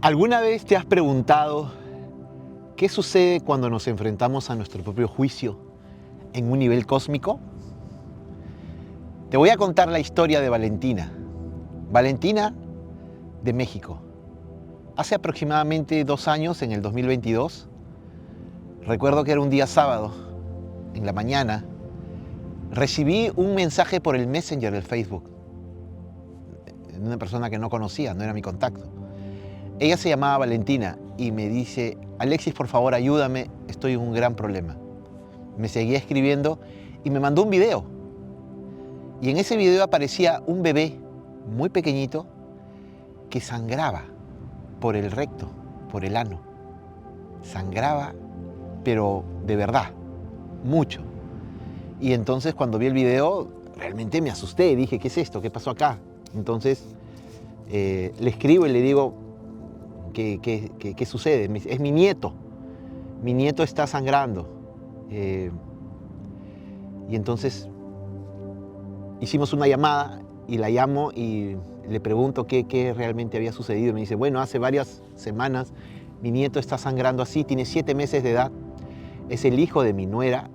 ¿Alguna vez te has preguntado qué sucede cuando nos enfrentamos a nuestro propio juicio en un nivel cósmico? Te voy a contar la historia de Valentina. Valentina de México. Hace aproximadamente 2 años, en el 2022, recuerdo que era un día sábado, en la mañana, recibí un mensaje por el Messenger del Facebook de una persona que no conocía, no era mi contacto. Ella se llamaba Valentina y me dice: Alexis, por favor, ayúdame, estoy en un gran problema. Me seguía escribiendo y me mandó un video. Y en ese video aparecía un bebé muy pequeñito que sangraba por el recto, por el ano. Sangraba, pero de verdad, mucho. Y entonces cuando vi el video, realmente me asusté. Dije, ¿qué es esto? ¿Qué pasó acá? Entonces le escribo y le digo, ¿qué sucede? Es mi nieto. Mi nieto está sangrando. Y entonces hicimos una llamada y la llamo y le pregunto qué realmente había sucedido. Me dice, bueno, hace varias semanas mi nieto está sangrando así, tiene 7 meses de edad. Es el hijo de mi nuera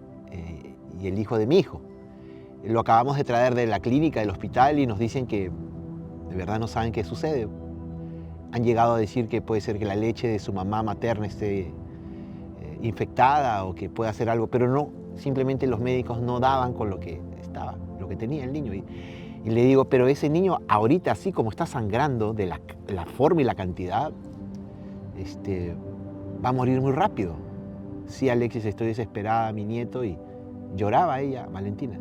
y el hijo de mi hijo. Lo acabamos de traer de la clínica, del hospital, y nos dicen que de verdad no saben qué sucede. Han llegado a decir que puede ser que la leche de su mamá materna esté infectada o que pueda hacer algo, pero no, simplemente los médicos no daban con lo que estaba, lo que tenía el niño. Y le digo, pero ese niño ahorita, así como está sangrando, de la forma y la cantidad, va a morir muy rápido. Sí, Alexis, estoy desesperada, mi nieto, y lloraba ella, Valentina.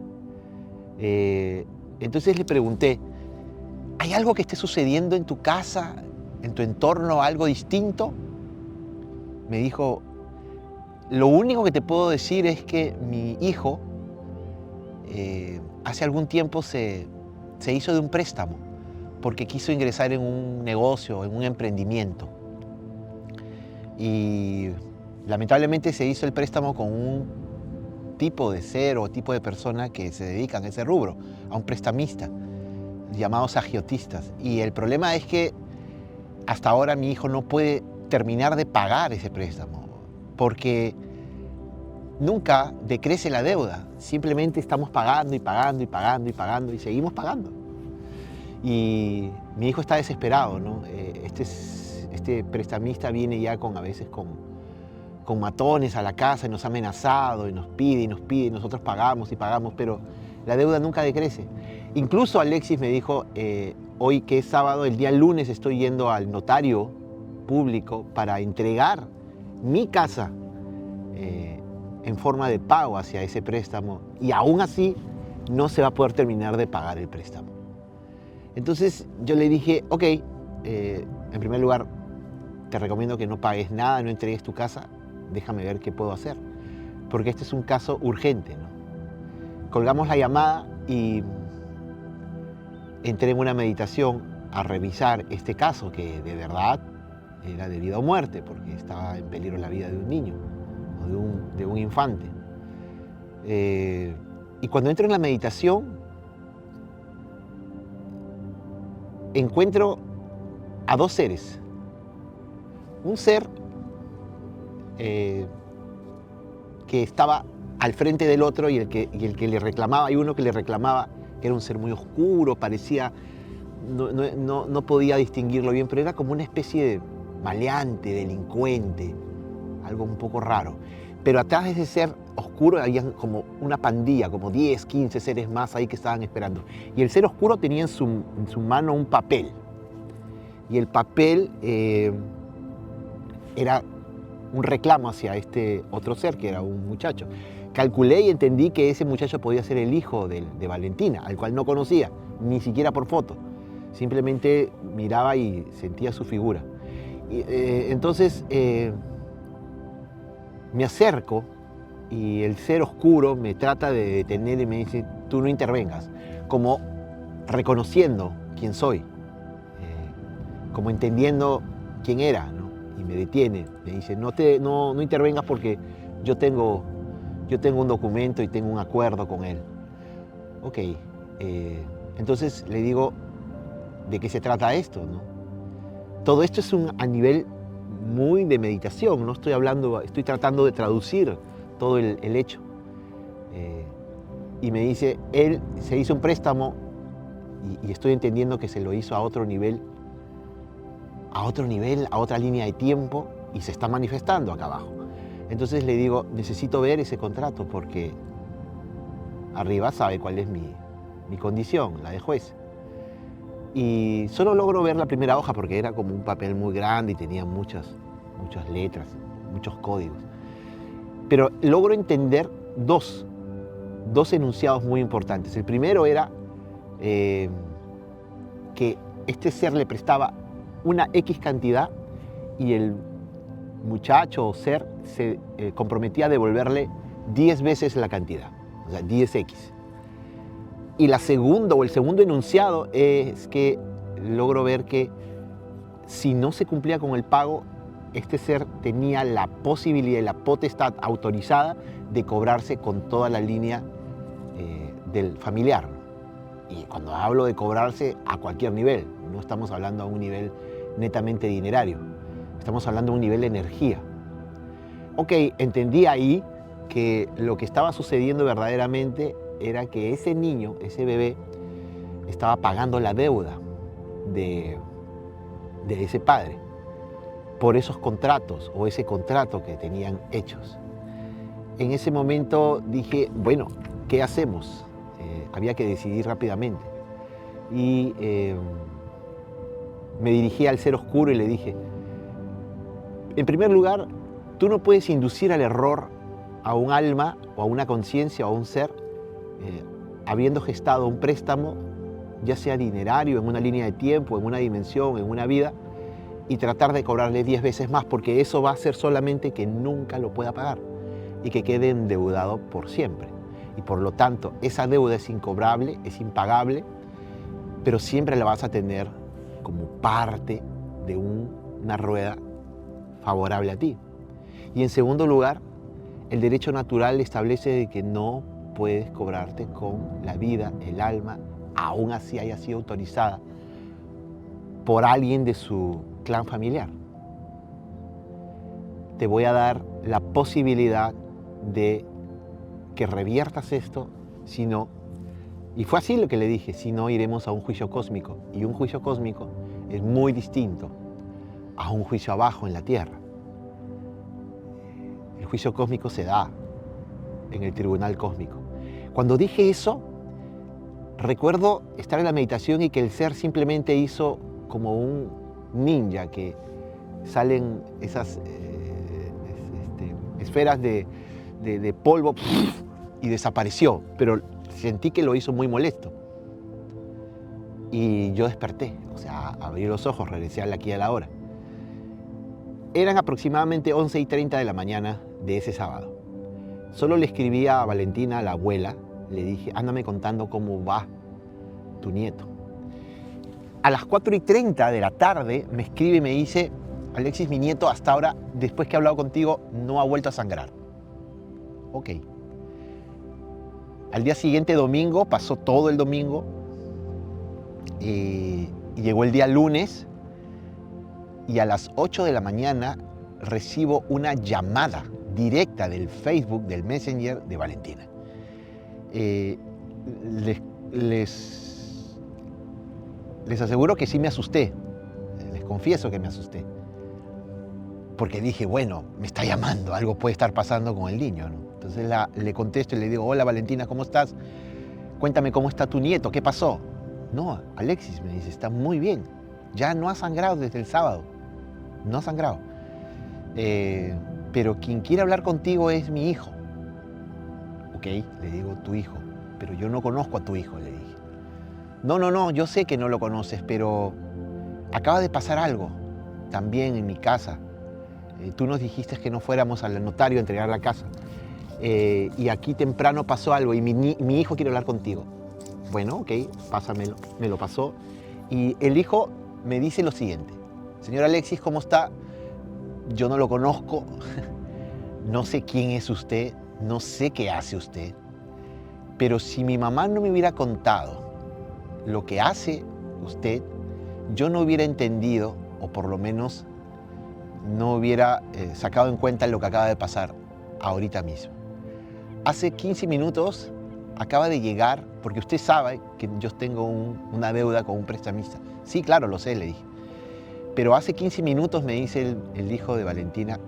Entonces le pregunté, ¿hay algo que esté sucediendo en tu casa, en tu entorno, algo distinto? Me dijo, lo único que te puedo decir es que mi hijo hace algún tiempo se hizo de un préstamo porque quiso ingresar en un negocio, en un emprendimiento. Y lamentablemente se hizo el préstamo con un tipo de ser o tipo de persona que se dedican a ese rubro, a un prestamista, llamados agiotistas. Y el problema es que hasta ahora mi hijo no puede terminar de pagar ese préstamo porque nunca decrece la deuda, simplemente estamos pagando y pagando y pagando y pagando y seguimos pagando. Y mi hijo está desesperado, ¿no? Este prestamista viene ya a veces con matones a la casa y nos ha amenazado y nos pide y nosotros pagamos y pagamos, pero la deuda nunca decrece. Incluso Alexis me dijo, hoy que es sábado, el día lunes estoy yendo al notario público para entregar mi casa en forma de pago hacia ese préstamo, y aún así no se va a poder terminar de pagar el préstamo. Entonces yo le dije, ok, en primer lugar te recomiendo que no pagues nada, no entregues tu casa, déjame ver qué puedo hacer, porque este es un caso urgente, ¿no? Colgamos la llamada y entré en una meditación a revisar este caso, que de verdad era de vida o muerte, porque estaba en peligro la vida de un niño o de un infante. Y cuando entro en la meditación, encuentro a 2 seres. Un ser que estaba al frente del otro y el que le reclamaba, hay uno que le reclamaba, era un ser muy oscuro, parecía, no podía distinguirlo bien, pero era como una especie de maleante, delincuente, algo un poco raro. Pero atrás de ese ser oscuro había como una pandilla, como 10, 15 seres más ahí que estaban esperando. Y el ser oscuro tenía en su mano un papel. Y el papel era un reclamo hacia este otro ser, que era un muchacho. Calculé y entendí que ese muchacho podía ser el hijo de Valentina, al cual no conocía, ni siquiera por foto. Simplemente miraba y sentía su figura. Entonces me acerco y el ser oscuro me trata de detener y me dice, tú no intervengas, como reconociendo quién soy, como entendiendo quién era, ¿no? Y me detiene, me dice, no intervengas porque yo tengo un documento y tengo un acuerdo con él. Ok, entonces le digo, ¿de qué se trata esto, no? Todo esto es a nivel muy de meditación, no estoy hablando, estoy tratando de traducir todo el hecho. Y me dice, él se hizo un préstamo y estoy entendiendo que se lo hizo a otro nivel, a otra línea de tiempo, y se está manifestando acá abajo. Entonces le digo, necesito ver ese contrato porque arriba sabe cuál es mi condición, la de juez. Y solo logro ver la primera hoja porque era como un papel muy grande y tenía muchas letras, muchos códigos. Pero logro entender dos enunciados muy importantes. El primero era que este ser le prestaba una X cantidad y el muchacho o ser se comprometía a devolverle 10 veces la cantidad, o sea, 10X. Y el segundo enunciado es que logro ver que si no se cumplía con el pago, este ser tenía la posibilidad y la potestad autorizada de cobrarse con toda la línea del familiar. Y cuando hablo de cobrarse a cualquier nivel, no estamos hablando a un nivel netamente dinerario, estamos hablando a un nivel de energía. Ok, entendí ahí que lo que estaba sucediendo verdaderamente era que ese niño, ese bebé, estaba pagando la deuda de ese padre por esos contratos o ese contrato que tenían hechos. En ese momento dije, bueno, ¿qué hacemos? Había que decidir rápidamente. Y me dirigí al ser oscuro y le dije, en primer lugar, tú no puedes inducir al error a un alma o a una conciencia o a un ser habiendo gestado un préstamo, ya sea dinerario, en una línea de tiempo, en una dimensión, en una vida, y tratar de cobrarle 10 veces más, porque eso va a hacer solamente que nunca lo pueda pagar y que quede endeudado por siempre. Y por lo tanto, esa deuda es incobrable, es impagable, pero siempre la vas a tener como parte de una rueda favorable a ti. Y en segundo lugar, el derecho natural establece que no puedes cobrarte con la vida, el alma, aún así haya sido autorizada por alguien de su clan familiar. Te voy a dar la posibilidad de que reviertas esto, si no, y fue así lo que le dije, si no iremos a un juicio cósmico, y un juicio cósmico es muy distinto a un juicio abajo en la tierra. El juicio cósmico se da en el tribunal cósmico. Cuando dije eso, recuerdo estar en la meditación y que el ser simplemente hizo como un ninja, que salen esas esferas de polvo y desapareció, pero sentí que lo hizo muy molesto. Y yo desperté, o sea, abrí los ojos, regresé al aquí y a la hora. Eran aproximadamente 11:30 de la mañana de ese sábado. Solo le escribí a Valentina, a la abuela, le dije, ándame contando cómo va tu nieto. A las 4:30 de la tarde me escribe y me dice, Alexis, mi nieto hasta ahora, después que he hablado contigo, no ha vuelto a sangrar. Ok. Al día siguiente, domingo, pasó todo el domingo y llegó el día lunes y a las 8 de la mañana recibo una llamada directa del Facebook, del Messenger de Valentina. Les aseguro que sí me asusté, les confieso que me asusté, porque dije, bueno, me está llamando, algo puede estar pasando con el niño, ¿no? Entonces le contesto y le digo, hola Valentina, ¿cómo estás? Cuéntame cómo está tu nieto, ¿qué pasó? No, Alexis, me dice, está muy bien, ya no ha sangrado desde el sábado, no ha sangrado. Pero quien quiere hablar contigo es mi hijo. Ok, le digo, tu hijo, pero yo no conozco a tu hijo, le dije. No, yo sé que no lo conoces, pero acaba de pasar algo también en mi casa. Tú nos dijiste que no fuéramos al notario a entregar la casa. Y aquí temprano pasó algo y mi hijo quiere hablar contigo. Bueno, ok, pásamelo. Me lo pasó. Y el hijo me dice lo siguiente. Señor Alexis, ¿cómo está? Yo no lo conozco. No sé quién es usted. No sé qué hace usted. Pero si mi mamá no me hubiera contado lo que hace usted, yo no hubiera entendido o por lo menos no hubiera sacado en cuenta lo que acaba de pasar ahorita mismo. Hace 15 minutos acaba de llegar, porque usted sabe que yo tengo una deuda con un prestamista. Sí, claro, lo sé, le dije. Pero hace 15 minutos, me dice el hijo de Valentina,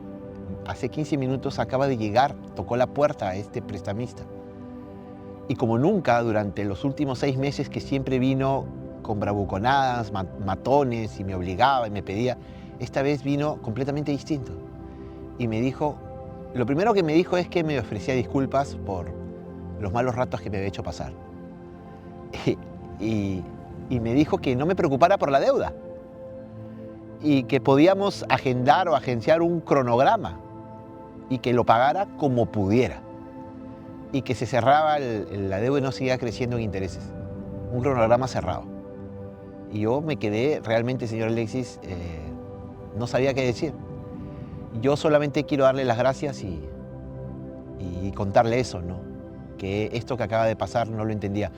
hace 15 minutos acaba de llegar, tocó la puerta a este prestamista. Y como nunca, durante los últimos 6 meses que siempre vino con bravuconadas, matones, y me obligaba y me pedía, esta vez vino completamente distinto. Y me dijo, lo primero que me dijo es que me ofrecía disculpas por los malos ratos que me había hecho pasar. Y me dijo que no me preocupara por la deuda y que podíamos agendar o agenciar un cronograma y que lo pagara como pudiera y que se cerraba la deuda y no seguía creciendo en intereses. Un cronograma cerrado. Y yo me quedé realmente, señor Alexis, no sabía qué decir. Yo solamente quiero darle las gracias y contarle eso, ¿no? Que esto que acaba de pasar no lo entendía.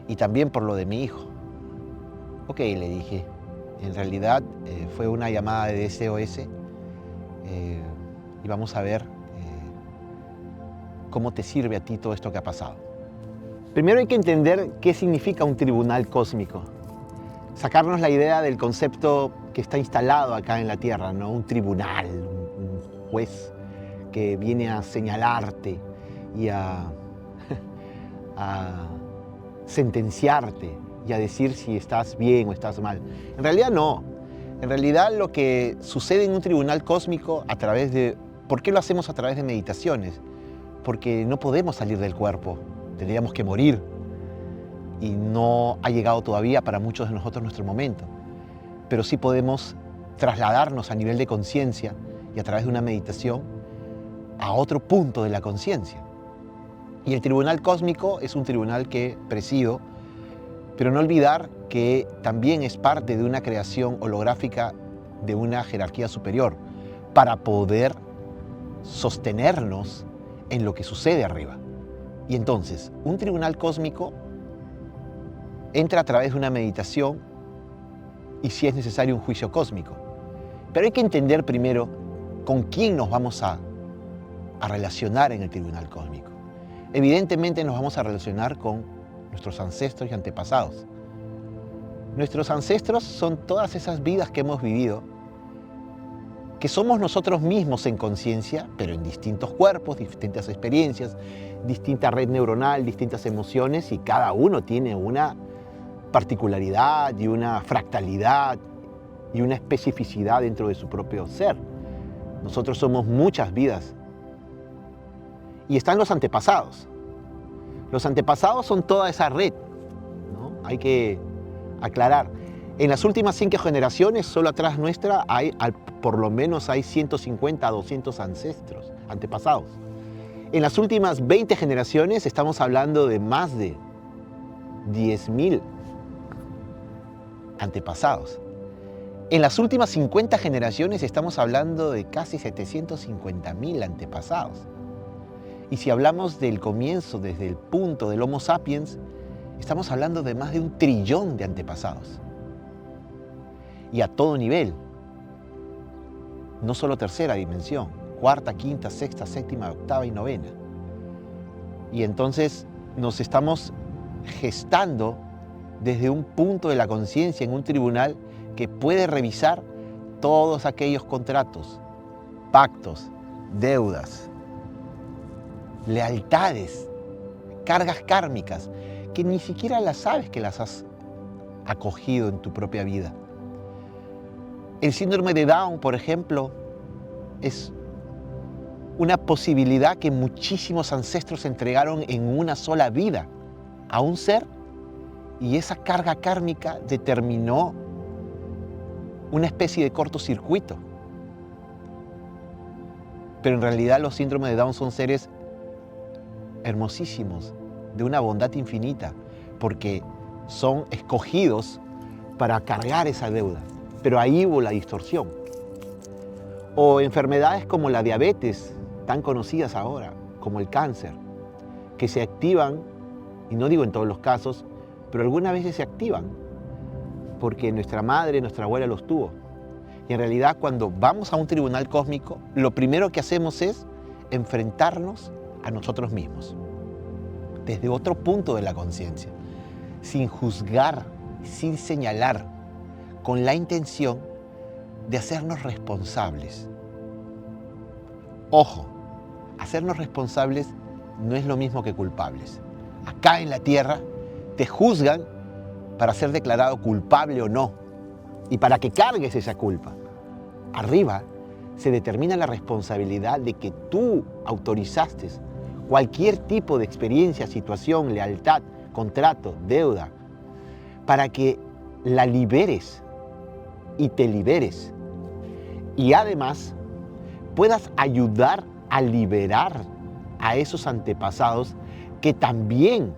Y también por lo de mi hijo. Ok, le dije, en realidad fue una llamada de SOS y vamos a ver cómo te sirve a ti todo esto que ha pasado. Primero hay que entender qué significa un tribunal cósmico. Sacarnos la idea del concepto que está instalado acá en la Tierra, ¿no? Un tribunal, un juez que viene a señalarte y a sentenciarte y a decir si estás bien o estás mal. En realidad no. En realidad lo que sucede en un tribunal cósmico a través de... ¿Por qué lo hacemos a través de meditaciones? Porque no podemos salir del cuerpo, tendríamos que morir. Y no ha llegado todavía para muchos de nosotros nuestro momento. Pero sí podemos trasladarnos a nivel de conciencia y a través de una meditación a otro punto de la conciencia. Y el tribunal cósmico es un tribunal que presido, pero no olvidar que también es parte de una creación holográfica de una jerarquía superior para poder sostenernos en lo que sucede arriba. Y entonces, un tribunal cósmico entra a través de una meditación y si es necesario un juicio cósmico. Pero hay que entender primero con quién nos vamos a relacionar en el tribunal cósmico. Evidentemente nos vamos a relacionar con nuestros ancestros y antepasados. Nuestros ancestros son todas esas vidas que hemos vivido, que somos nosotros mismos en conciencia, pero en distintos cuerpos, distintas experiencias, distinta red neuronal, distintas emociones, y cada uno tiene una particularidad y una fractalidad y una especificidad dentro de su propio ser. Nosotros somos muchas vidas. Y están los antepasados. Los antepasados son toda esa red, ¿no? Hay que aclarar. En las últimas 5 generaciones, solo atrás nuestra, por lo menos hay 150 a 200 ancestros, antepasados. En las últimas 20 generaciones estamos hablando de más de 10.000 antepasados. En las últimas 50 generaciones estamos hablando de casi 750.000 antepasados. Y si hablamos del comienzo, desde el punto del Homo sapiens, estamos hablando de más de 1 trillón de antepasados. Y a todo nivel. No solo tercera dimensión, cuarta, quinta, sexta, séptima, octava y novena. Y entonces nos estamos gestando desde un punto de la conciencia en un tribunal que puede revisar todos aquellos contratos, pactos, deudas, lealtades, cargas kármicas, que ni siquiera las sabes que las has acogido en tu propia vida. El síndrome de Down, por ejemplo, es una posibilidad que muchísimos ancestros entregaron en una sola vida a un ser, y esa carga kármica determinó una especie de cortocircuito. Pero en realidad los síndromes de Down son seres hermosísimos, de una bondad infinita, porque son escogidos para cargar esa deuda. Pero ahí hubo la distorsión. O enfermedades como la diabetes, tan conocidas ahora, como el cáncer, que se activan, y no digo en todos los casos, pero algunas veces se activan, porque nuestra madre, nuestra abuela los tuvo. Y en realidad cuando vamos a un tribunal cósmico, lo primero que hacemos es enfrentarnos a nosotros mismos, desde otro punto de la conciencia, sin juzgar, sin señalar, con la intención de hacernos responsables. Ojo, hacernos responsables no es lo mismo que culpables. Acá en la tierra te juzgan para ser declarado culpable o no, y para que cargues esa culpa. Arriba se determina la responsabilidad de que tú autorizaste cualquier tipo de experiencia, situación, lealtad, contrato, deuda, para que la liberes y te liberes. Y además puedas ayudar a liberar a esos antepasados que también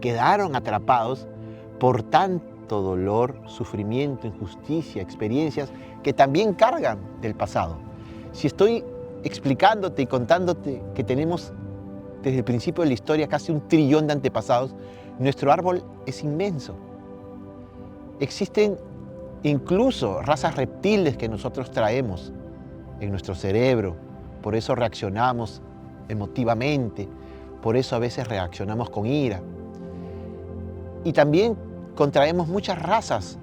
quedaron atrapados por tanto dolor, sufrimiento, injusticia, experiencias que también cargan del pasado. Si estoy explicándote y contándote que tenemos desde el principio de la historia casi 1 trillón de antepasados, nuestro árbol es inmenso. Existen incluso razas reptiles que nosotros traemos en nuestro cerebro, por eso reaccionamos emotivamente, por eso a veces reaccionamos con ira. Y también contraemos muchas razas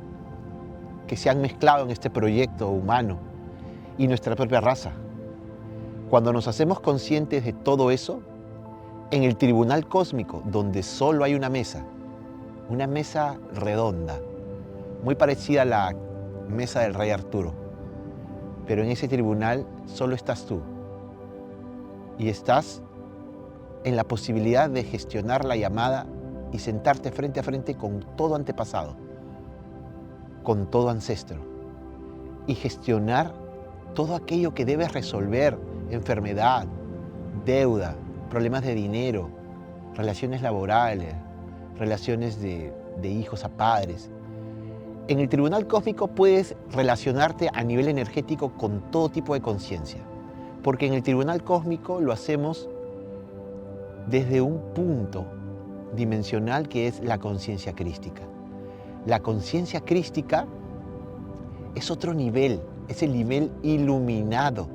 que se han mezclado en este proyecto humano y nuestra propia raza. Cuando nos hacemos conscientes de todo eso, en el tribunal cósmico, donde solo hay una mesa redonda, muy parecida a la mesa del rey Arturo, pero en ese tribunal solo estás tú y estás en la posibilidad de gestionar la llamada y sentarte frente a frente con todo antepasado, con todo ancestro, y gestionar todo aquello que debes resolver: enfermedad, deuda, problemas de dinero, relaciones laborales, relaciones de hijos a padres. En el tribunal cósmico puedes relacionarte a nivel energético con todo tipo de conciencia, porque en el tribunal cósmico lo hacemos desde un punto dimensional que es la conciencia crística. La conciencia crística es otro nivel, es el nivel iluminado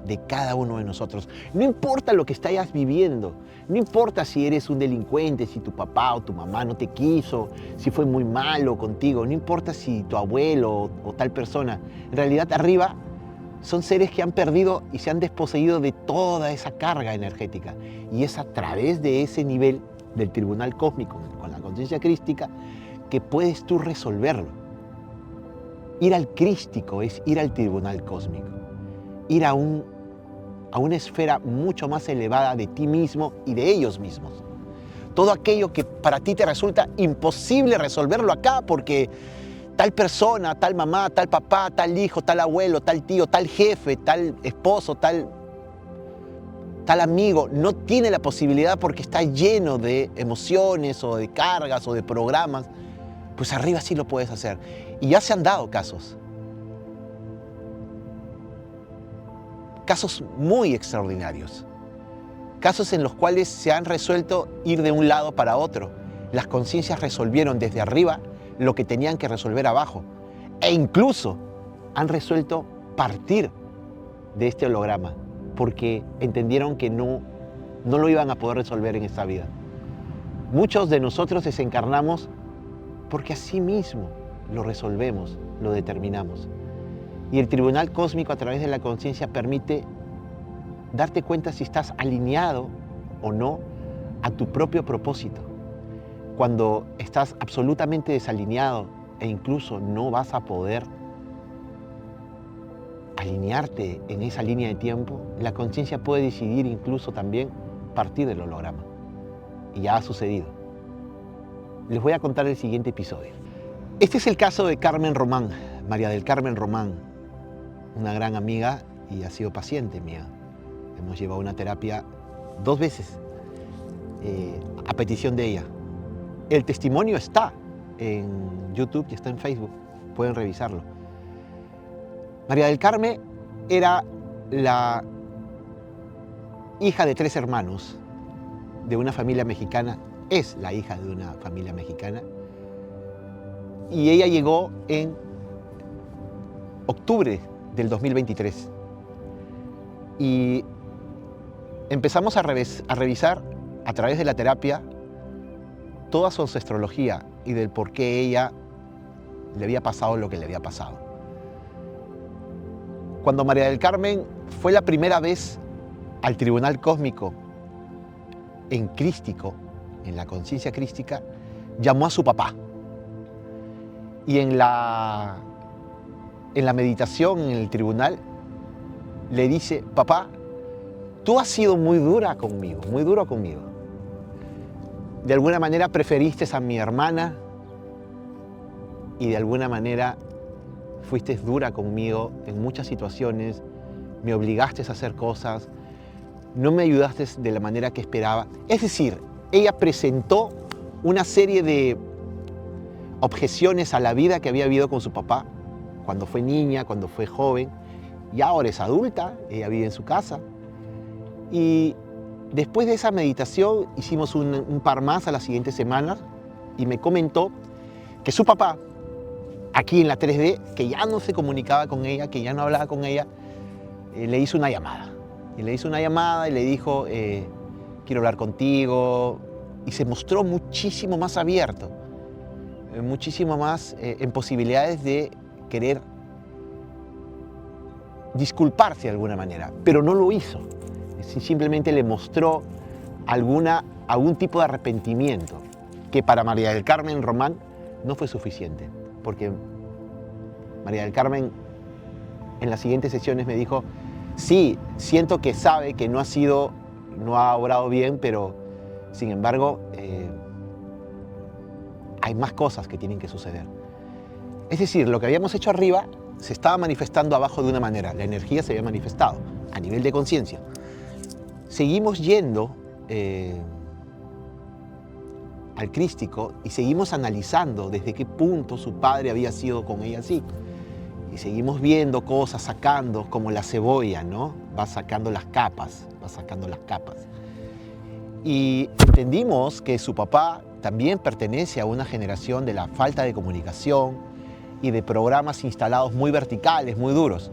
de cada uno de nosotros. No importa lo que estés viviendo, no importa si eres un delincuente, si tu papá o tu mamá no te quiso, si fue muy malo contigo, no importa si tu abuelo o tal persona. En realidad arriba son seres que han perdido y se han desposeído de toda esa carga energética. Y es a través de ese nivel del tribunal cósmico, con la conciencia crística, que puedes tú resolverlo. Ir al crístico es ir al tribunal cósmico, ir a una esfera mucho más elevada de ti mismo y de ellos mismos. Todo aquello que para ti te resulta imposible resolverlo acá porque tal persona, tal mamá, tal papá, tal hijo, tal abuelo, tal tío, tal jefe, tal esposo, tal amigo, no tiene la posibilidad porque está lleno de emociones o de cargas o de programas, pues arriba sí lo puedes hacer. Y ya se han dado casos muy extraordinarios, casos en los cuales se han resuelto ir de un lado para otro. Las conciencias resolvieron desde arriba lo que tenían que resolver abajo, e incluso han resuelto partir de este holograma porque entendieron que no lo iban a poder resolver en esta vida. Muchos de nosotros desencarnamos porque así mismo lo resolvemos, lo determinamos. Y el tribunal cósmico, a través de la conciencia, permite darte cuenta si estás alineado o no a tu propio propósito. Cuando estás absolutamente desalineado e incluso no vas a poder alinearte en esa línea de tiempo, la conciencia puede decidir incluso también partir del holograma. Y ya ha sucedido. Les voy a contar el siguiente episodio. Este es el caso de Carmen Román, María del Carmen Román, una gran amiga y ha sido paciente mía. Hemos llevado una terapia 2 veces a petición de ella. El testimonio está en YouTube y está en Facebook, pueden revisarlo. María del Carmen era la hija de 3 hermanos de una familia mexicana, es la hija de una familia mexicana, y ella llegó en octubre del 2023. Y empezamos a revisar a través de la terapia toda su ancestrología y del por qué ella le había pasado lo que le había pasado. Cuando María del Carmen fue la primera vez al tribunal cósmico en crístico, en la conciencia crística, llamó a su papá. Y en la meditación en el tribunal le dice: papá, tú has sido muy dura conmigo, muy duro conmigo. De alguna manera preferiste a mi hermana y de alguna manera fuiste dura conmigo en muchas situaciones, me obligaste a hacer cosas, no me ayudaste de la manera que esperaba. Es decir, ella presentó una serie de objeciones a la vida que había vivido con su papá cuando fue niña, cuando fue joven, y ahora es adulta, ella vive en su casa. Y después de esa meditación hicimos un par más a las siguientes semanas y me comentó que su papá, aquí en la 3D, que ya no se comunicaba con ella, que ya no hablaba con ella, le hizo una llamada. Y le hizo una llamada y le dijo: quiero hablar contigo. Y se mostró muchísimo más abierto, muchísimo más en posibilidades de querer disculparse de alguna manera, pero no lo hizo. Simplemente le mostró algún tipo de arrepentimiento, que para María del Carmen Román no fue suficiente, porque María del Carmen en las siguientes sesiones me dijo: sí, siento que sabe que no ha obrado bien, pero sin embargo hay más cosas que tienen que suceder. Es decir, lo que habíamos hecho arriba se estaba manifestando abajo de una manera, la energía se había manifestado a nivel de conciencia. Seguimos yendo al crístico y seguimos analizando desde qué punto su padre había sido con ella así. Y seguimos viendo cosas, sacando como la cebolla, ¿no? Va sacando las capas, va sacando las capas. Y entendimos que su papá también pertenece a una generación de la falta de comunicación y de programas instalados muy verticales, muy duros.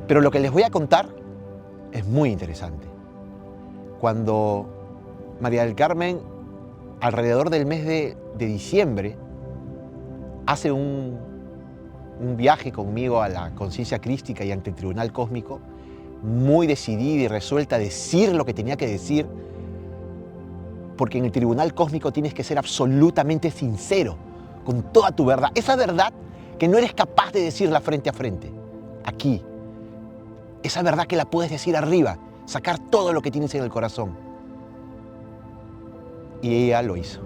Pero lo que les voy a contar es muy interesante. Cuando María del Carmen, alrededor del mes de diciembre, hace un viaje conmigo a la conciencia crística y ante el tribunal cósmico, muy decidida y resuelta a decir lo que tenía que decir, porque en el tribunal cósmico tienes que ser absolutamente sincero con toda tu verdad. Esa verdad que no eres capaz de decirla frente a frente, aquí. Esa verdad que la puedes decir arriba, sacar todo lo que tienes en el corazón. Y ella lo hizo.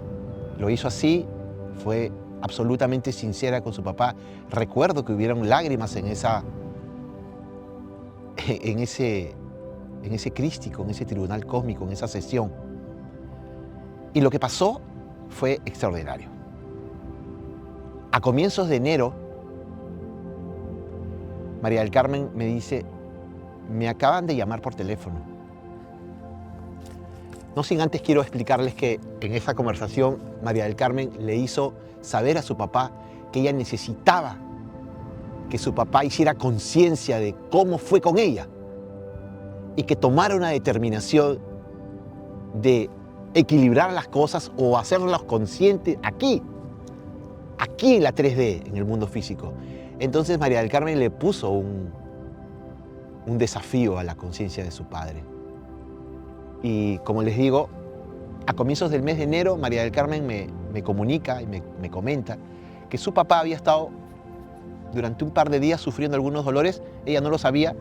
Lo hizo así, fue absolutamente sincera con su papá. Recuerdo que hubieron lágrimas en ese crístico, en ese tribunal cósmico, en esa sesión. Y lo que pasó fue extraordinario. A comienzos de enero, María del Carmen me dice: me acaban de llamar por teléfono. No sin antes quiero explicarles que en esa conversación María del Carmen le hizo saber a su papá que ella necesitaba que su papá hiciera conciencia de cómo fue con ella y que tomara una determinación de equilibrar las cosas o hacerlas conscientes aquí en la 3D, en el mundo físico. Entonces María del Carmen le puso un desafío a la conciencia de su padre. Y como les digo, a comienzos del mes de enero, María del Carmen me comunica y me comenta que su papá había estado durante un par de días sufriendo algunos dolores, ella no lo sabía,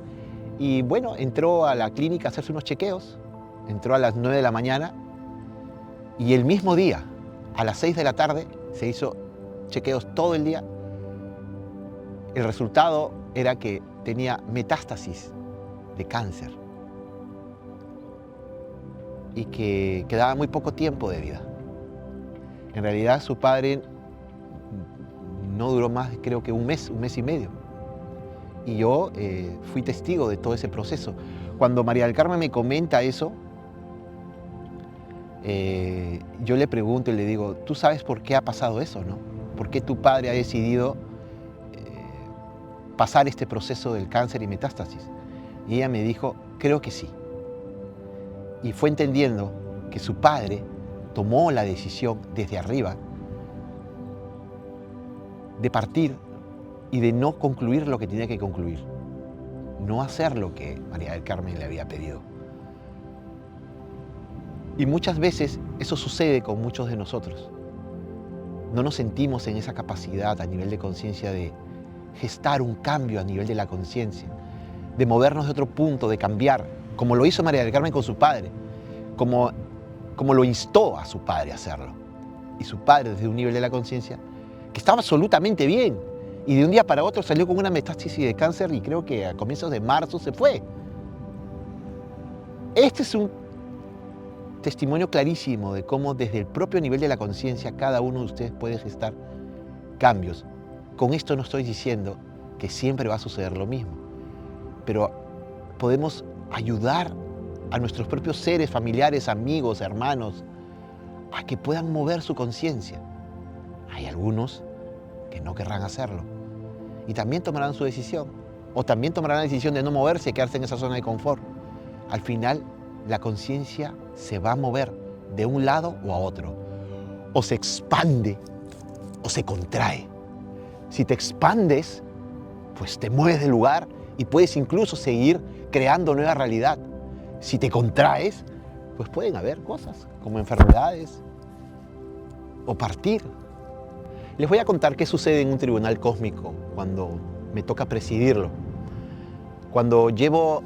y bueno, entró a la clínica a hacerse unos chequeos, entró a las 9 de la mañana, y el mismo día, a las 6 de la tarde, se hizo chequeos todo el día. El resultado era que tenía metástasis de cáncer y que quedaba muy poco tiempo de vida. En realidad su padre no duró más, creo que un mes y medio. Y yo fui testigo de todo ese proceso. Cuando María del Carmen me comenta eso, yo le pregunto y le digo: ¿tú sabes por qué ha pasado eso, no? ¿Por qué tu padre ha decidido pasar este proceso del cáncer y metástasis? Y ella me dijo, creo que sí. Y fue entendiendo que su padre tomó la decisión desde arriba de partir y de no concluir lo que tenía que concluir. No hacer lo que María del Carmen le había pedido. Y muchas veces eso sucede con muchos de nosotros. No nos sentimos en esa capacidad a nivel de conciencia de gestar un cambio a nivel de la conciencia, de movernos de otro punto, de cambiar, como lo hizo María del Carmen con su padre, como lo instó a su padre a hacerlo. Y su padre, desde un nivel de la conciencia, que estaba absolutamente bien, y de un día para otro salió con una metástasis de cáncer y creo que a comienzos de marzo se fue. Este es un testimonio clarísimo de cómo desde el propio nivel de la conciencia cada uno de ustedes puede gestar cambios. Con esto no estoy diciendo que siempre va a suceder lo mismo, pero podemos ayudar a nuestros propios seres, familiares, amigos, hermanos, a que puedan mover su conciencia. Hay algunos que no querrán hacerlo y también tomarán su decisión, o también tomarán la decisión de no moverse y quedarse en esa zona de confort. Al final, la conciencia se va a mover de un lado o a otro, o se expande o se contrae. Si te expandes, pues te mueves del lugar y puedes incluso seguir creando nueva realidad. Si te contraes, pues pueden haber cosas como enfermedades o partir. Les voy a contar qué sucede en un tribunal cósmico cuando me toca presidirlo. Cuando llevo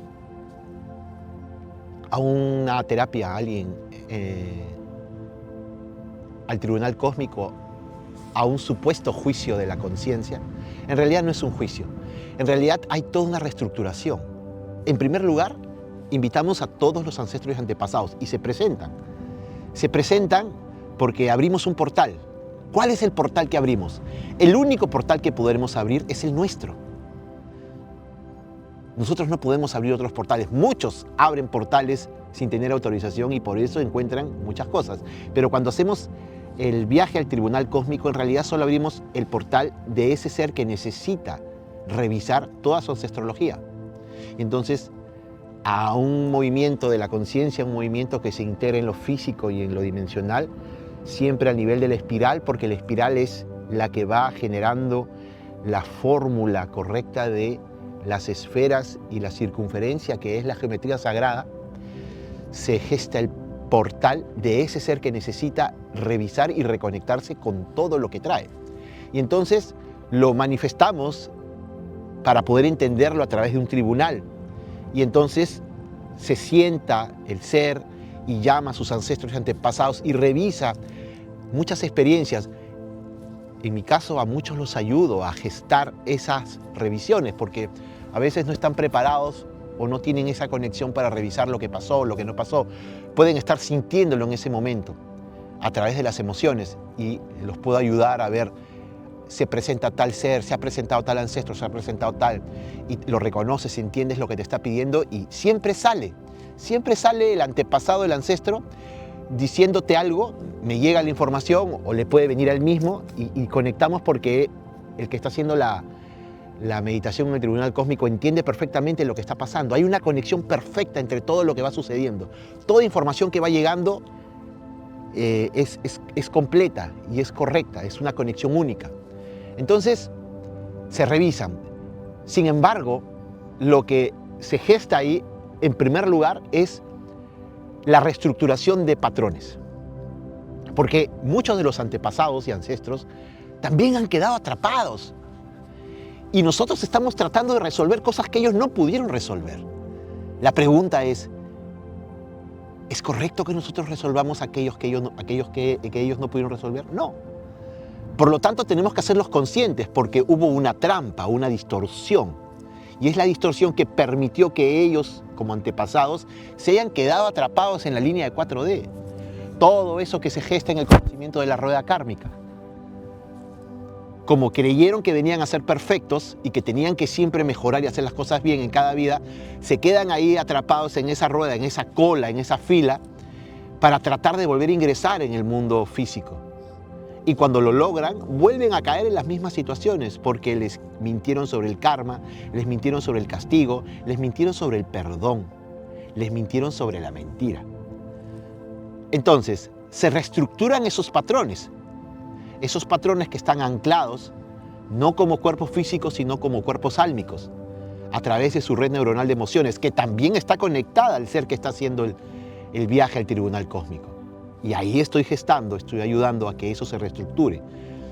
a una terapia a alguien al tribunal cósmico, a un supuesto juicio de la conciencia, en realidad no es un juicio. En realidad hay toda una reestructuración. En primer lugar, invitamos a todos los ancestros y antepasados y se presentan. Se presentan porque abrimos un portal. ¿Cuál es el portal que abrimos? El único portal que podremos abrir es el nuestro. Nosotros no podemos abrir otros portales. Muchos abren portales sin tener autorización y por eso encuentran muchas cosas. Pero cuando hacemos el viaje al tribunal cósmico, en realidad solo abrimos el portal de ese ser que necesita revisar toda su ancestrología. Entonces, a un movimiento de la conciencia, un movimiento que se integra en lo físico y en lo dimensional, siempre a nivel de la espiral, porque la espiral es la que va generando la fórmula correcta de las esferas y la circunferencia, que es la geometría sagrada, se gesta el portal de ese ser que necesita revisar y reconectarse con todo lo que trae. Y entonces lo manifestamos para poder entenderlo a través de un tribunal. Y entonces se sienta el ser y llama a sus ancestros y antepasados y revisa muchas experiencias. En mi caso, a muchos los ayudo a gestar esas revisiones porque a veces no están preparados o no tienen esa conexión para revisar lo que pasó, lo que no pasó. Pueden estar sintiéndolo en ese momento a través de las emociones y los puedo ayudar a ver, se presenta tal ser, se ha presentado tal ancestro, se ha presentado tal, y lo reconoces, entiendes lo que te está pidiendo y siempre sale el antepasado, el ancestro, diciéndote algo, me llega la información o le puede venir al mismo y conectamos porque el que está haciendo la meditación en el tribunal cósmico entiende perfectamente lo que está pasando. Hay una conexión perfecta entre todo lo que va sucediendo. Toda información que va llegando es completa y es correcta, es una conexión única. Entonces, se revisan. Sin embargo, lo que se gesta ahí, en primer lugar, es la reestructuración de patrones. Porque muchos de los antepasados y ancestros también han quedado atrapados. Y nosotros estamos tratando de resolver cosas que ellos no pudieron resolver. La pregunta ¿es correcto que nosotros resolvamos aquellos que ellos no pudieron resolver? No. Por lo tanto, tenemos que hacerlos conscientes porque hubo una trampa, una distorsión. Y es la distorsión que permitió que ellos, como antepasados, se hayan quedado atrapados en la línea de 4D. Todo eso que se gesta en el conocimiento de la rueda kármica. Como creyeron que venían a ser perfectos y que tenían que siempre mejorar y hacer las cosas bien en cada vida, se quedan ahí atrapados en esa rueda, en esa cola, en esa fila, para tratar de volver a ingresar en el mundo físico. Y cuando lo logran, vuelven a caer en las mismas situaciones porque les mintieron sobre el karma, les mintieron sobre el castigo, les mintieron sobre el perdón, les mintieron sobre la mentira. Entonces, se reestructuran esos patrones que están anclados no como cuerpos físicos, sino como cuerpos álmicos, a través de su red neuronal de emociones, que también está conectada al ser que está haciendo el viaje al tribunal cósmico. Y ahí estoy gestando, estoy ayudando a que eso se reestructure.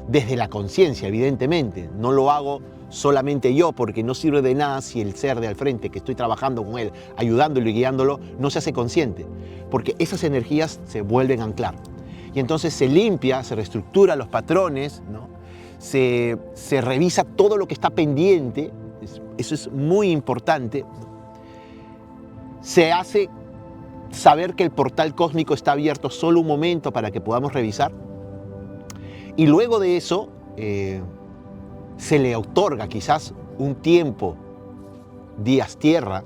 Desde la conciencia, evidentemente. No lo hago solamente yo, porque no sirve de nada si el ser de al frente, que estoy trabajando con él, ayudándolo y guiándolo, no se hace consciente. Porque esas energías se vuelven a anclar. Y entonces se limpia, se reestructura los patrones, ¿no? Se revisa todo lo que está pendiente. Eso es muy importante. Se hace saber que el portal cósmico está abierto solo un momento para que podamos revisar. Y luego de eso se le otorga quizás un tiempo, días tierra,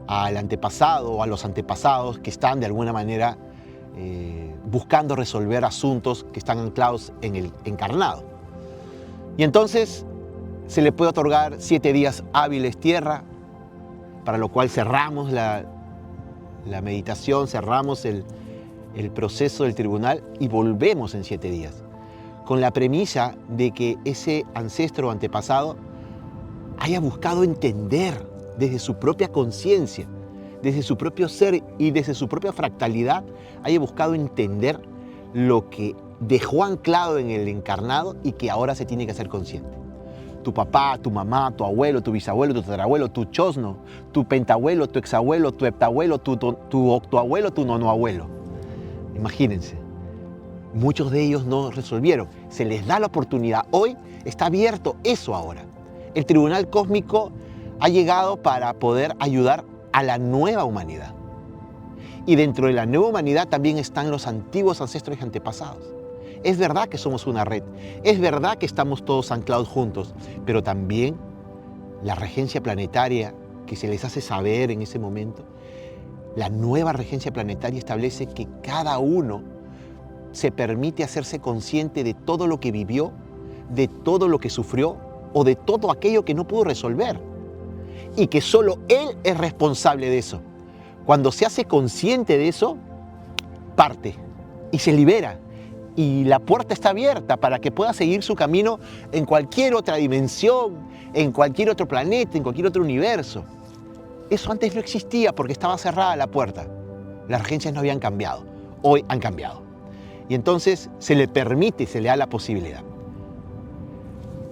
al antepasado o a los antepasados que están de alguna manera buscando resolver asuntos que están anclados en el encarnado. Y entonces se le puede otorgar 7 días hábiles tierra, para lo cual cerramos la meditación, cerramos el proceso del tribunal y volvemos en 7 días, con la premisa de que ese ancestro o antepasado haya buscado entender desde su propia conciencia, desde su propio ser y desde su propia fractalidad, haya buscado entender lo que dejó anclado en el encarnado y que ahora se tiene que hacer consciente. Tu papá, tu mamá, tu abuelo, tu bisabuelo, tu tatarabuelo, tu chosno, tu pentabuelo, tu exabuelo, tu heptabuelo, tu octoabuelo, tu nonoabuelo. Imagínense, muchos de ellos no resolvieron. Se les da la oportunidad. Hoy está abierto eso ahora. El tribunal cósmico ha llegado para poder ayudar a la nueva humanidad. Y dentro de la nueva humanidad también están los antiguos ancestros y antepasados. Es verdad que somos una red, es verdad que estamos todos anclados juntos, pero también la regencia planetaria que se les hace saber en ese momento, la nueva regencia planetaria establece que cada uno se permite hacerse consciente de todo lo que vivió, de todo lo que sufrió o de todo aquello que no pudo resolver. Y que solo él es responsable de eso. Cuando se hace consciente de eso, parte y se libera. Y la puerta está abierta para que pueda seguir su camino en cualquier otra dimensión, en cualquier otro planeta, en cualquier otro universo. Eso antes no existía porque estaba cerrada la puerta. Las regencias no habían cambiado. Hoy han cambiado. Y entonces se le permite, se le da la posibilidad.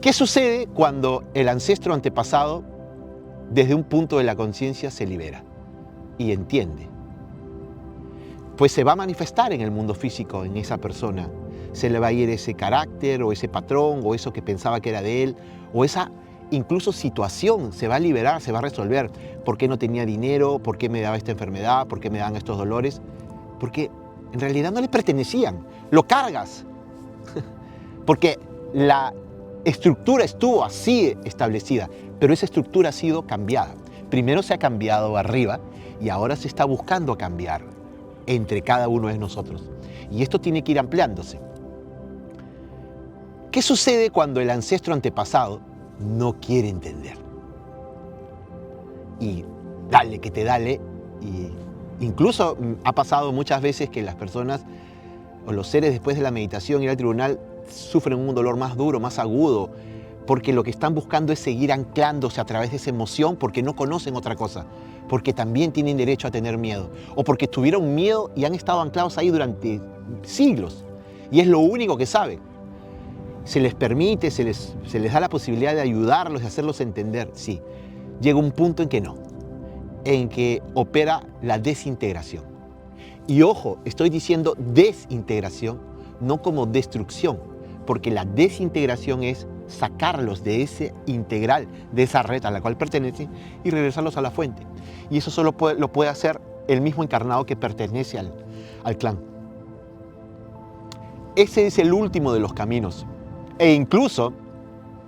¿Qué sucede cuando el ancestro antepasado, desde un punto de la conciencia, se libera y entiende? Pues se va a manifestar en el mundo físico, en esa persona. Se le va a ir ese carácter o ese patrón o eso que pensaba que era de él o esa incluso situación se va a liberar, se va a resolver. ¿Por qué no tenía dinero? ¿Por qué me daba esta enfermedad? ¿Por qué me dan estos dolores? Porque en realidad no le pertenecían. Lo cargas. Porque la estructura estuvo así establecida, pero esa estructura ha sido cambiada. Primero se ha cambiado arriba y ahora se está buscando cambiar entre cada uno de nosotros. Y esto tiene que ir ampliándose. ¿Qué sucede cuando el ancestro antepasado no quiere entender? Y dale que te dale. Y incluso ha pasado muchas veces que las personas o los seres después de la meditación y al tribunal sufren un dolor más duro, más agudo, porque lo que están buscando es seguir anclándose a través de esa emoción porque no conocen otra cosa, porque también tienen derecho a tener miedo, o porque tuvieron miedo y han estado anclados ahí durante siglos, y es lo único que saben. Se les permite, se les da la posibilidad de ayudarlos, de hacerlos entender, sí. Llega un punto en que no, en que opera la desintegración. Y ojo, estoy diciendo desintegración, no como destrucción, porque la desintegración es sacarlos de ese integral, de esa red a la cual pertenecen y regresarlos a la fuente. Y eso solo lo puede hacer el mismo encarnado que pertenece al clan. Ese es el último de los caminos. E incluso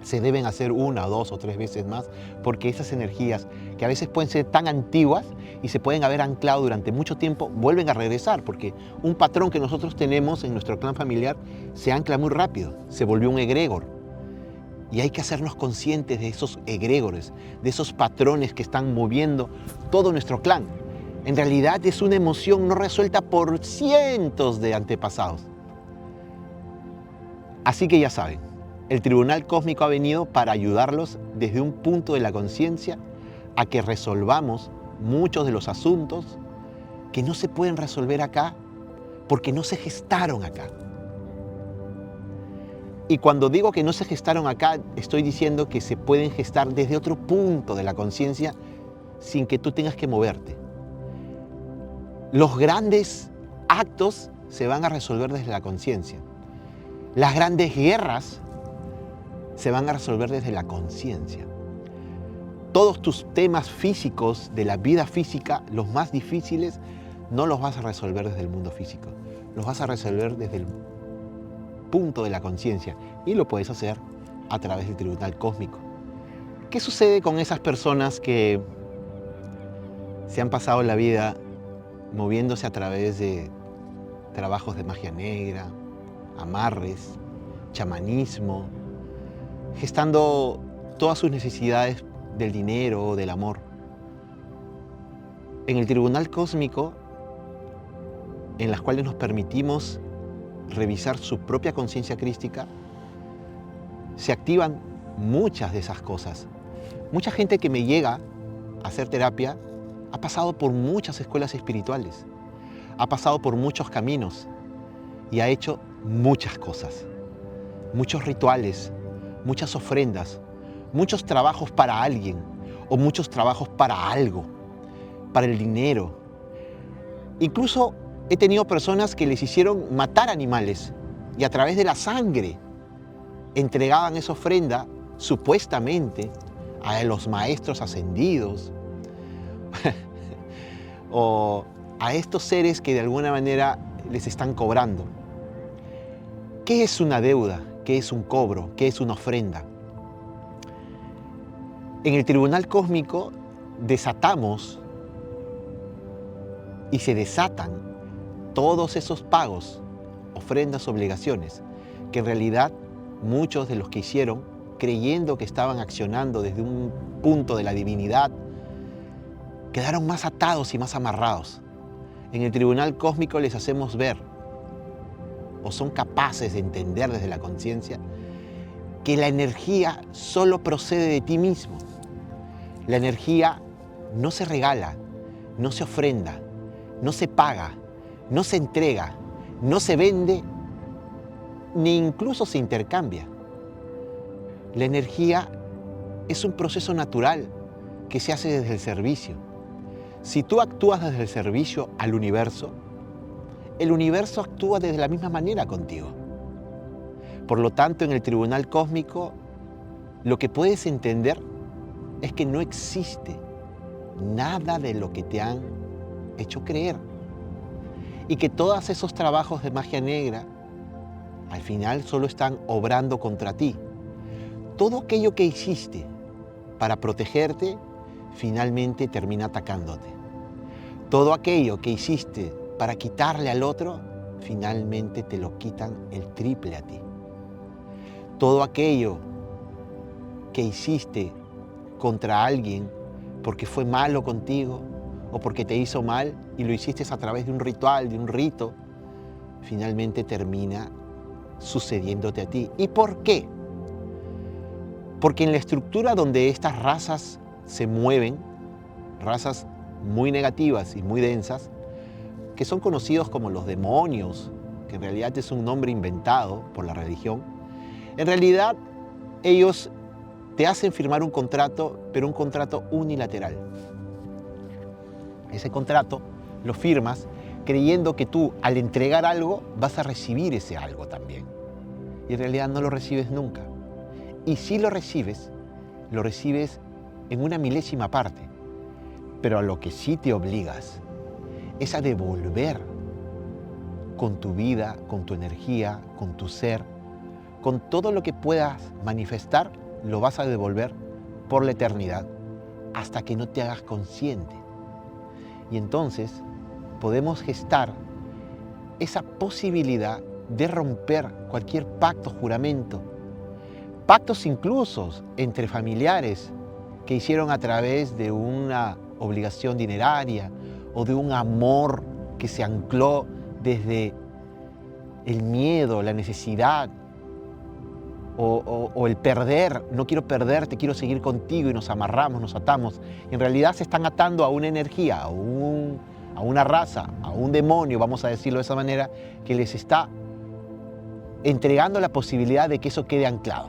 se deben hacer 1, 2 o 3 veces más, porque esas energías que a veces pueden ser tan antiguas y se pueden haber anclado durante mucho tiempo, vuelven a regresar, porque un patrón que nosotros tenemos en nuestro clan familiar se ancla muy rápido, se volvió un egregor. Y hay que hacernos conscientes de esos egregores, de esos patrones que están moviendo todo nuestro clan. En realidad es una emoción no resuelta por cientos de antepasados. Así que ya saben, el Tribunal Cósmico ha venido para ayudarlos desde un punto de la conciencia a que resolvamos muchos de los asuntos que no se pueden resolver acá porque no se gestaron acá. Y cuando digo que no se gestaron acá, estoy diciendo que se pueden gestar desde otro punto de la conciencia sin que tú tengas que moverte. Los grandes actos se van a resolver desde la conciencia. Las grandes guerras se van a resolver desde la conciencia. Todos tus temas físicos de la vida física, los más difíciles, no los vas a resolver desde el mundo físico. Los vas a resolver desde el punto de la conciencia y lo puedes hacer a través del Tribunal Cósmico. ¿Qué sucede con esas personas que se han pasado la vida moviéndose a través de trabajos de magia negra, amarres, chamanismo, gestando todas sus necesidades del dinero o del amor? En el Tribunal Cósmico, en las cuales nos permitimos revisar su propia conciencia crística, se activan muchas de esas cosas. Mucha gente que me llega a hacer terapia ha pasado por muchas escuelas espirituales, ha pasado por muchos caminos y ha hecho muchas cosas, muchos rituales, muchas ofrendas, muchos trabajos para alguien o muchos trabajos para algo, para el dinero. Incluso he tenido personas que les hicieron matar animales y a través de la sangre entregaban esa ofrenda supuestamente a los maestros ascendidos o a estos seres que de alguna manera les están cobrando. ¿Qué es una deuda? ¿Qué es un cobro? ¿Qué es una ofrenda? En el Tribunal Cósmico desatamos y se desatan todos esos pagos, ofrendas, obligaciones, que en realidad muchos de los que hicieron, creyendo que estaban accionando desde un punto de la divinidad, quedaron más atados y más amarrados. En el Tribunal Cósmico les hacemos ver, o son capaces de entender desde la conciencia, que la energía solo procede de ti mismo. La energía no se regala, no se ofrenda, no se paga, no se entrega, no se vende, ni incluso se intercambia. La energía es un proceso natural que se hace desde el servicio. Si tú actúas desde el servicio al universo, el universo actúa de la misma manera contigo. Por lo tanto, en el Tribunal Cósmico, lo que puedes entender es que no existe nada de lo que te han hecho creer. Y que todos esos trabajos de magia negra, al final solo están obrando contra ti. Todo aquello que hiciste para protegerte, finalmente termina atacándote. Todo aquello que hiciste para quitarle al otro, finalmente te lo quitan el triple a ti. Todo aquello que hiciste contra alguien porque fue malo contigo o porque te hizo mal y lo hiciste a través de un ritual, de un rito, finalmente termina sucediéndote a ti. ¿Y por qué? Porque en la estructura donde estas razas se mueven, razas muy negativas y muy densas, que son conocidos como los demonios, que en realidad es un nombre inventado por la religión, en realidad ellos te hacen firmar un contrato, pero un contrato unilateral. Ese contrato lo firmas creyendo que tú, al entregar algo, vas a recibir ese algo también. Y en realidad no lo recibes nunca. Y si lo recibes en una milésima parte. Pero a lo que sí te obligas es a devolver con tu vida, con tu energía, con tu ser, con todo lo que puedas manifestar, lo vas a devolver por la eternidad hasta que no te hagas consciente. Y entonces podemos gestar esa posibilidad de romper cualquier pacto, juramento, pactos incluso entre familiares que hicieron a través de una obligación dineraria o de un amor que se ancló desde el miedo, la necesidad o el perder. No quiero perderte, quiero seguir contigo, y nos amarramos, nos atamos. En realidad se están atando a una energía, a una raza, a un demonio, vamos a decirlo de esa manera, que les está entregando la posibilidad de que eso quede anclado,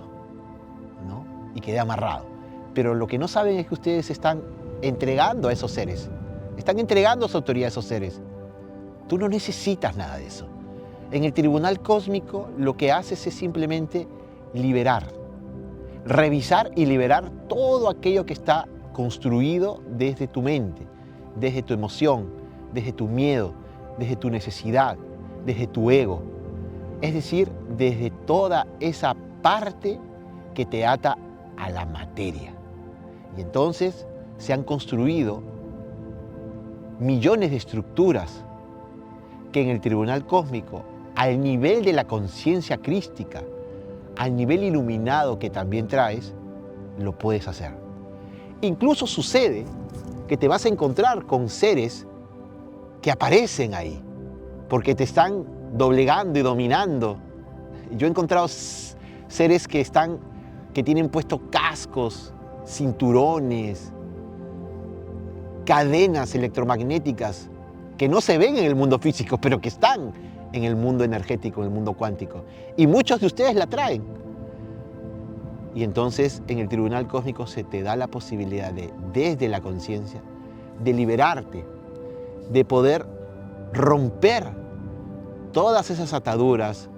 ¿no? Y quede amarrado. Pero lo que no saben es que ustedes están entregando a esos seres, están entregando su autoridad a esos seres. Tú no necesitas nada de eso. En el tribunal cósmico lo que haces es simplemente liberar, revisar y liberar todo aquello que está construido desde tu mente, desde tu emoción, desde tu miedo, desde tu necesidad, desde tu ego. Es decir, desde toda esa parte que te ata a la materia. Y entonces se han construido millones de estructuras que en el tribunal cósmico, al nivel de la conciencia crística, al nivel iluminado que también traes, lo puedes hacer. Incluso sucede que te vas a encontrar con seres que aparecen ahí, porque te están doblegando y dominando. Yo he encontrado seres que tienen puestos cascos, cinturones, cadenas electromagnéticas que no se ven en el mundo físico, pero que están en el mundo energético, en el mundo cuántico. Y muchos de ustedes la traen. Y entonces en el tribunal cósmico se te da la posibilidad de, desde la conciencia, de liberarte, de poder romper todas esas ataduras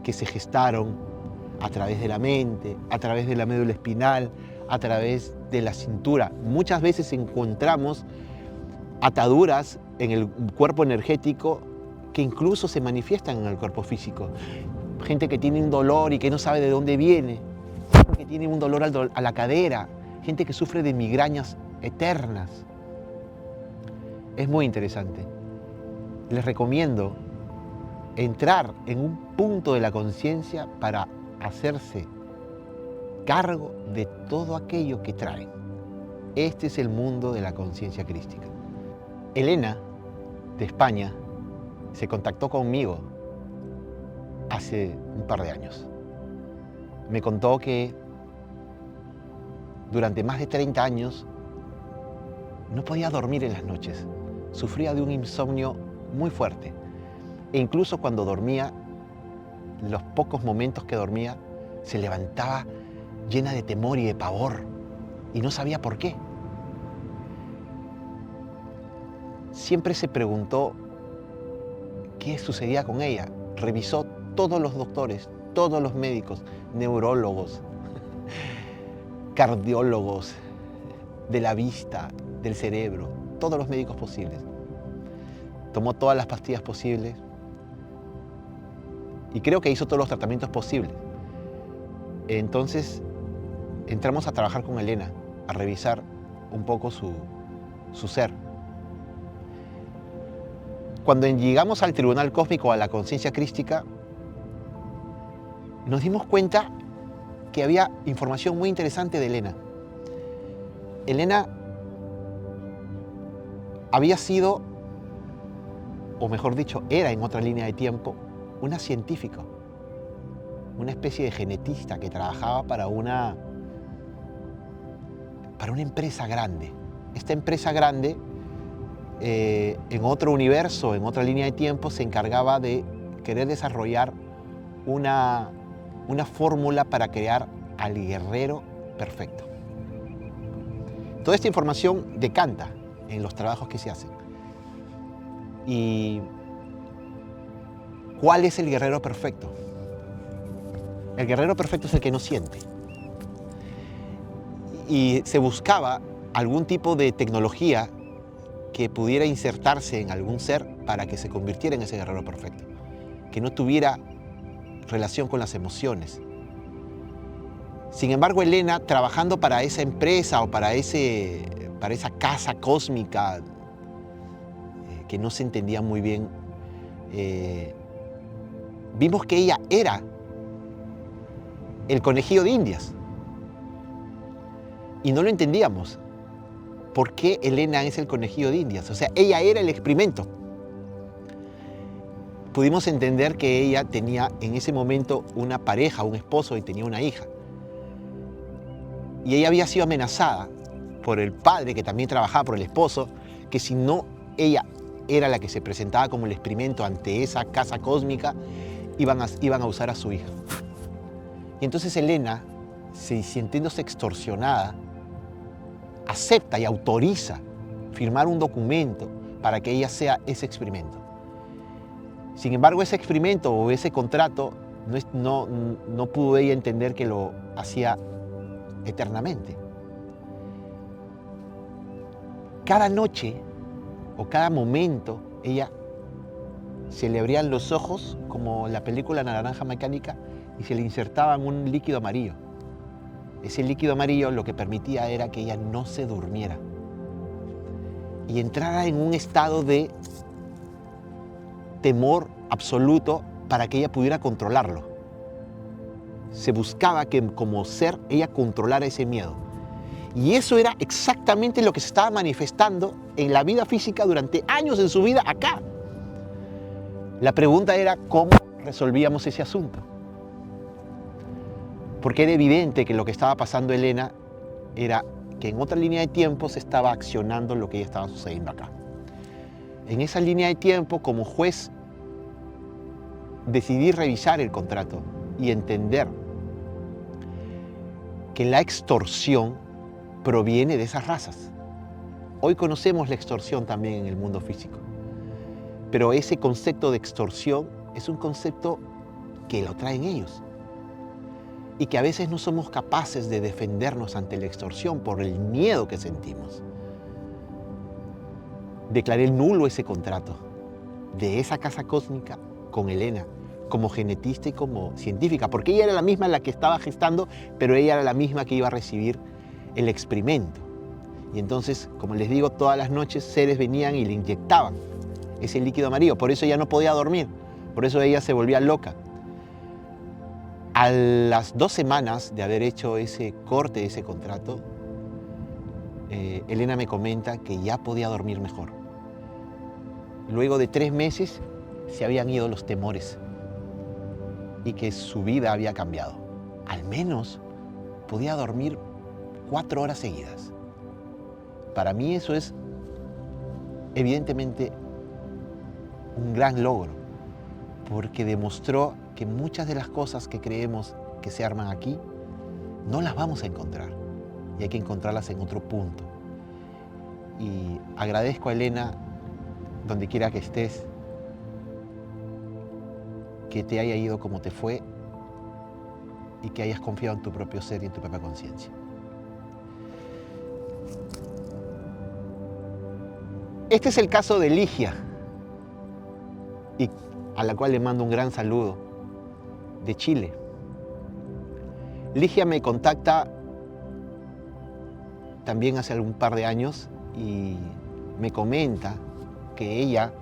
que se gestaron a través de la mente, a través de la médula espinal, a través de la cintura. Muchas veces encontramos ataduras en el cuerpo energético que incluso se manifiestan en el cuerpo físico. Gente que tiene un dolor y que no sabe de dónde viene, gente que tiene un dolor a la cadera, gente que sufre de migrañas eternas. Es muy interesante. Les recomiendo entrar en un punto de la conciencia para hacerse cargo de todo aquello que traen. Este es el mundo de la conciencia crística. Elena, de España, se contactó conmigo hace un par de años. Me contó que durante más de 30 años no podía dormir en las noches. Sufría de un insomnio muy fuerte. E incluso cuando dormía, los pocos momentos que dormía, se levantaba llena de temor y de pavor. Y no sabía por qué. Siempre se preguntó qué sucedía con ella. Revisó todos los doctores, todos los médicos, neurólogos, cardiólogos, de la vista, del cerebro, todos los médicos posibles. Tomó todas las pastillas posibles y creo que hizo todos los tratamientos posibles. Entonces entramos a trabajar con Elena, a revisar un poco su ser. Cuando llegamos al tribunal cósmico, a la conciencia crística, nos dimos cuenta que había información muy interesante de Elena. Elena había sido, o mejor dicho, era en otra línea de tiempo, una científica, una especie de genetista que trabajaba para una empresa grande. Esta empresa grande, en otro universo, en otra línea de tiempo, se encargaba de querer desarrollar una fórmula para crear al guerrero perfecto. Toda esta información decanta en los trabajos que se hacen. ¿Y cuál es el guerrero perfecto? El guerrero perfecto es el que no siente. Y se buscaba algún tipo de tecnología que pudiera insertarse en algún ser para que se convirtiera en ese guerrero perfecto, que no tuviera relación con las emociones. Sin embargo, Elena, trabajando para esa empresa o para esa casa cósmica, que no se entendía muy bien, vimos que ella era el conejillo de Indias. Y no lo entendíamos. ¿Por qué Elena es el conejillo de Indias? O sea, ella era el experimento. Pudimos entender que ella tenía en ese momento una pareja, un esposo, y tenía una hija. Y ella había sido amenazada por el padre, que también trabajaba por el esposo, que si no ella era la que se presentaba como el experimento ante esa casa cósmica, iban a usar a su hija. Y entonces Elena, sintiéndose extorsionada, acepta y autoriza firmar un documento para que ella sea ese experimento. Sin embargo, ese experimento o ese contrato no pudo ella entender que lo hacía eternamente. Cada noche o cada momento ella se le abrían los ojos como la película La Naranja Mecánica y se le insertaban un líquido amarillo. Ese líquido amarillo lo que permitía era que ella no se durmiera y entrara en un estado de temor absoluto para que ella pudiera controlarlo. Se buscaba que como ser ella controlara ese miedo. Y eso era exactamente lo que se estaba manifestando en la vida física durante años en su vida acá. La pregunta era cómo resolvíamos ese asunto. Porque era evidente que lo que estaba pasando Elena era que en otra línea de tiempo se estaba accionando lo que ya estaba sucediendo acá. En esa línea de tiempo, como juez, decidí revisar el contrato y entender que la extorsión proviene de esas razas. Hoy conocemos la extorsión también en el mundo físico, pero ese concepto de extorsión es un concepto que lo traen ellos y que a veces no somos capaces de defendernos ante la extorsión por el miedo que sentimos. Declaré nulo ese contrato de esa casa cósmica con Elena como genetista y como científica, porque ella era la misma la que estaba gestando, pero ella era la misma que iba a recibir el experimento. Y entonces, como les digo, todas las noches seres venían y le inyectaban ese líquido amarillo. Por eso ella no podía dormir, por eso ella se volvía loca. A las 2 semanas de haber hecho ese corte de ese contrato, Elena me comenta que ya podía dormir mejor. Luego de 3 meses se habían ido los temores y que su vida había cambiado. Al menos podía dormir 4 horas seguidas. Para mí eso es evidentemente un gran logro, porque demostró que muchas de las cosas que creemos que se arman aquí no las vamos a encontrar y hay que encontrarlas en otro punto. Y agradezco a Elena, donde quiera que estés, que te haya ido como te fue y que hayas confiado en tu propio ser y en tu propia conciencia. Este es el caso de Ligia, y a la cual le mando un gran saludo, de Chile. Ligia me contacta también hace algún par de años y me comenta que ella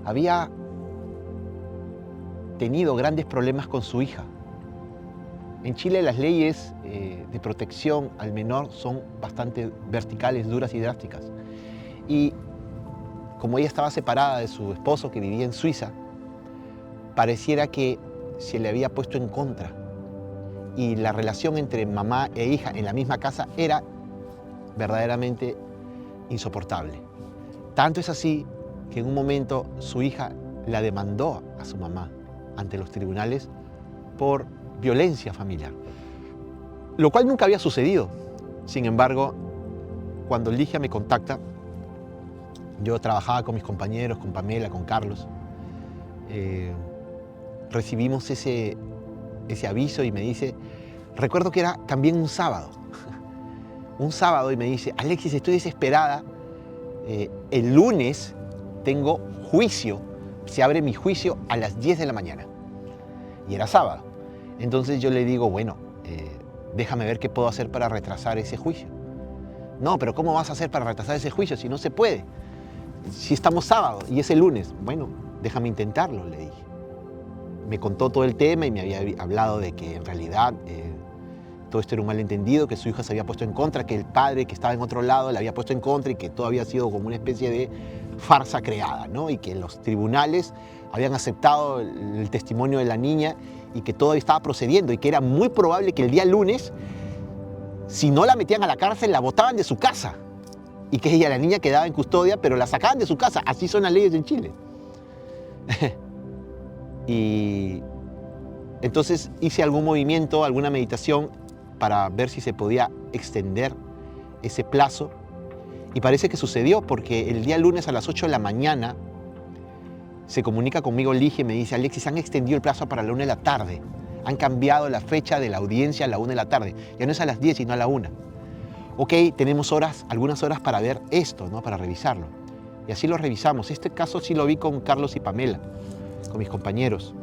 había tenido grandes problemas con su hija. En Chile las leyes de protección al menor son bastante verticales, duras y drásticas. Y como ella estaba separada de su esposo que vivía en Suiza, pareciera que se le había puesto en contra. Y la relación entre mamá e hija en la misma casa era verdaderamente insoportable. Tanto es así que en un momento su hija la demandó a su mamá ante los tribunales por violencia familiar, lo cual nunca había sucedido. Sin embargo, cuando Ligia me contacta, yo trabajaba con mis compañeros, con Pamela, con Carlos, recibimos ese aviso y me dice, recuerdo que era también un sábado, y me dice, Alexis, estoy desesperada, el lunes tengo juicio, se abre mi juicio a las 10 de la mañana. Y era sábado. Entonces yo le digo, bueno, déjame ver qué puedo hacer para retrasar ese juicio. No, pero ¿cómo vas a hacer para retrasar ese juicio si no se puede? si estamos sábado y es el lunes, bueno, déjame intentarlo, le dije. Me contó todo el tema y me había hablado de que en realidad todo esto era un malentendido, que su hija se había puesto en contra, que el padre que estaba en otro lado la había puesto en contra y que todo había sido como una especie de farsa creada, ¿no? Y que los tribunales habían aceptado el testimonio de la niña y que todo estaba procediendo y que era muy probable que el día lunes, si no la metían a la cárcel, la botaban de su casa y que la niña quedaba en custodia, pero la sacaban de su casa. Así son las leyes en Chile. Y entonces hice algún movimiento, alguna meditación para ver si se podía extender ese plazo. Y parece que sucedió porque el día lunes a las 8 de la mañana se comunica conmigo Ligia y me dice: Alexis, han extendido el plazo para la 1 de la tarde. Han cambiado la fecha de la audiencia a la 1 de la tarde. Ya no es a las 10, sino a la 1. Ok, tenemos algunas horas para ver esto, ¿no? Para revisarlo. Y así lo revisamos. Este caso sí lo vi con Carlos y Pamela, con mis compañeros.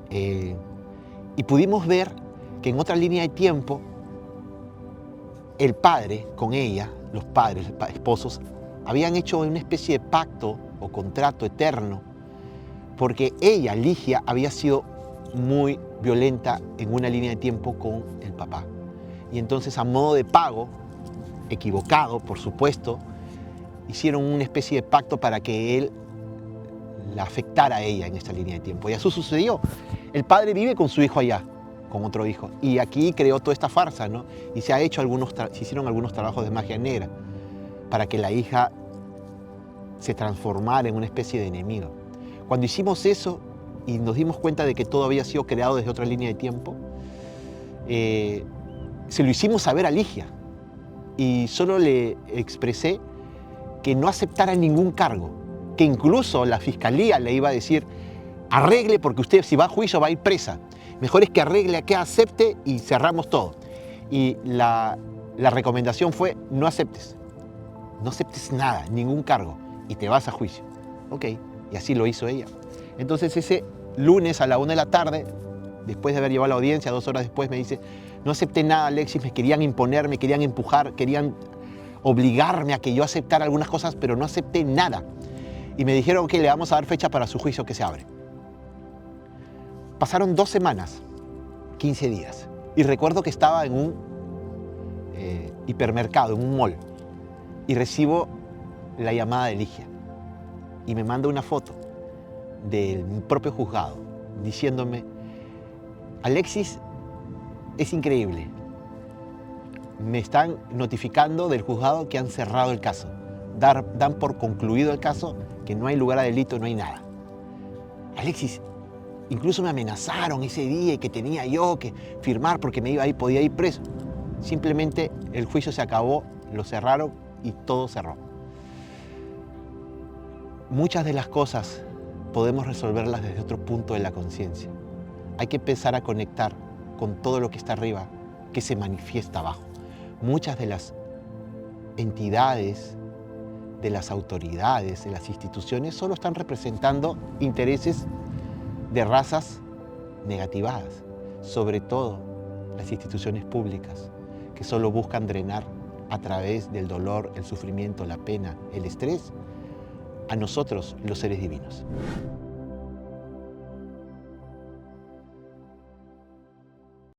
Y pudimos ver que en otra línea de tiempo, el padre con ella, los padres, los esposos, habían hecho una especie de pacto o contrato eterno, porque ella, Ligia, había sido muy violenta en una línea de tiempo con el papá. Y entonces, a modo de pago, equivocado, por supuesto, hicieron una especie de pacto para que él la afectara a ella en esta línea de tiempo. Y eso sucedió. El padre vive con su hijo allá, con otro hijo. Y aquí creó toda esta farsa, ¿no? Y se hicieron algunos trabajos de magia negra para que la hija se transformara en una especie de enemigo. Cuando hicimos eso y nos dimos cuenta de que todo había sido creado desde otra línea de tiempo, se lo hicimos saber a Ligia y solo le expresé que no aceptara ningún cargo, que incluso la fiscalía le iba a decir: arregle, porque usted, si va a juicio, va a ir presa. Mejor es que arregle, que acepte y cerramos todo. Y la recomendación fue: no aceptes nada, ningún cargo, y te vas a juicio. Ok, y así lo hizo ella. Entonces ese lunes a la 1 de la tarde, después de haber llevado la audiencia, 2 horas después, me dice: no acepté nada, Alexis, me querían imponer, me querían empujar, querían obligarme a que yo aceptara algunas cosas, pero no acepté nada. Y me dijeron que le vamos a dar fecha para su juicio que se abre. Pasaron 2 semanas, 15 días, y recuerdo que estaba en un hipermercado, en un mall, y recibo la llamada de Ligia y me manda una foto del propio juzgado diciéndome: Alexis, es increíble, me están notificando del juzgado que han cerrado el caso, dan por concluido el caso, que no hay lugar a delito, no hay nada. Alexis, incluso me amenazaron ese día y que tenía yo que firmar porque podía ir preso. Simplemente el juicio se acabó, lo cerraron y todo cerró. Muchas de las cosas podemos resolverlas desde otro punto de la conciencia. Hay que empezar a conectar con todo lo que está arriba, que se manifiesta abajo. Muchas de las entidades, de las autoridades, de las instituciones, solo están representando intereses de razas negativadas, sobre todo las instituciones públicas, que solo buscan drenar a través del dolor, el sufrimiento, la pena, el estrés, a nosotros, los seres divinos.